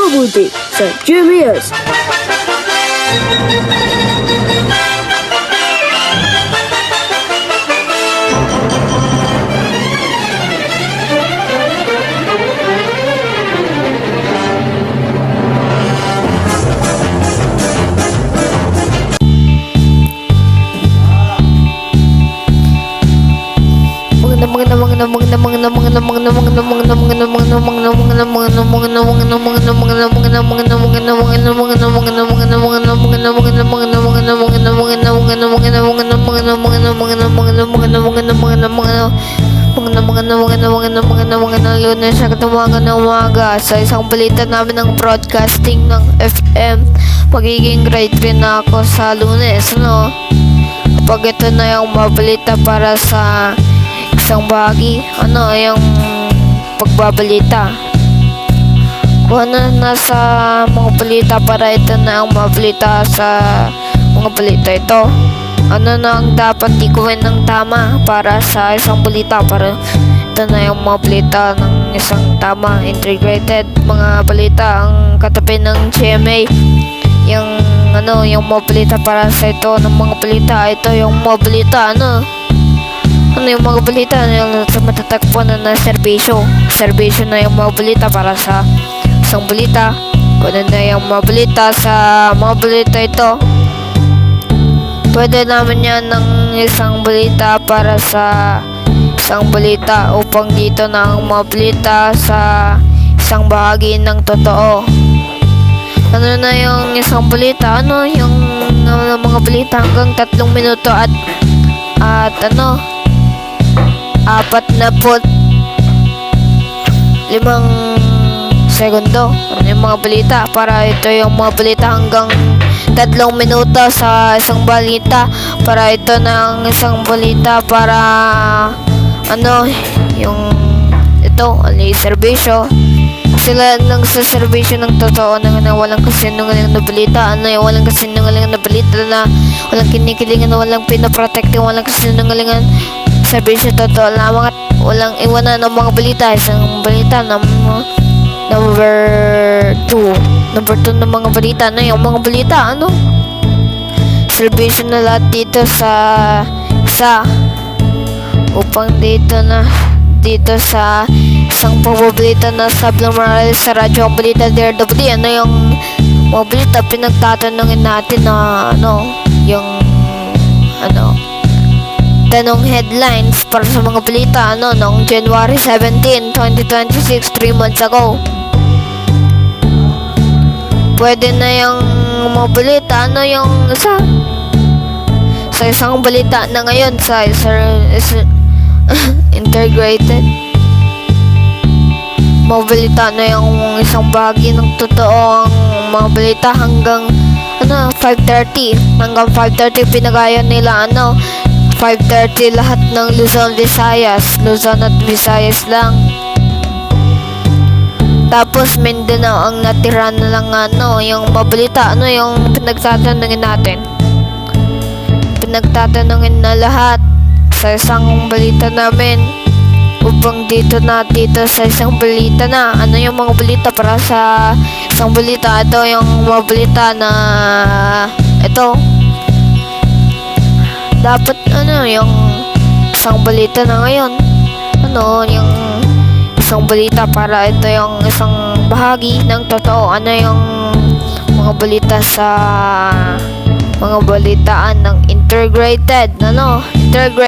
mabuti sa GMS. Lunes sa katumangan ng umaga sa isang balita namin ng broadcasting ng FM. Magiging grade 3 na ako sa Lunes, no? Kapag ito na yung mabalita para sa isang bahagi, yung pagbabalita. Kung nasa mga balita para ito na ang mabalita sa mga balita ito. Ano na ang dapat ikuin ng tama para sa isang balita para ito na yung mga balita ng isang tama, integrated mga balita ang katabi ng GMA. Yung mga balita para sa ito ng mga balita, ito yung mga balita, yung mga balita yung matatagpuan na serbisyo na yung mga balita para sa isang balita. Kung na yung mga balita sa mga balita ito, pwede naman yan ng isang balita para sa isang balita upang dito na ang mga balita sa isang bahagi ng totoo. Ano na yung isang balita? Yung mga balita hanggang 3 minuto at 45 segundo. Yung mga balita para ito yung mga balita hanggang 3 minuto sa isang balita para ito na ang isang balita para yung serbisyo sila nang sa serbisyo ng totoo na walang kasinungaling na balita, walang kasinungaling na balita na walang kinikilingan, walang pinaprotekte, walang kasinungalingan, serbisyo totoo lamang at walang iwanan ng mga balita. Isang balita na number 2 ng mga balita, yung mga balita, serbisyo na lahat dito sa isa upang dito sa isang pagbabalita na subnormal sa radyo ang balita DRWD. Yung mga balita pinagtatanungin natin na tanong headlines para sa mga balita noong January 17, 2026, 3 months ago. Pwede na yung mga balita yung sa isang balita na ngayon sa integrated mga balita na yung isang bahagi ng totoo ang mga balita hanggang 5:30 hanggang 5:30 pinagaya nila 5:30 lahat ng Luzon at Visayas lang, tapos Mindanao ang natira na lang yung mabalita yung pinagtatanungin na lahat sa isang balita namin upang dito sa isang balita na yung mga balita para sa isang balita. Ito yung mga balita na ito dapat yung isang balita na ngayon yung isang balita para ito yung isang bahagi ng totoo yung mga balita sa mga balitaan ng integrated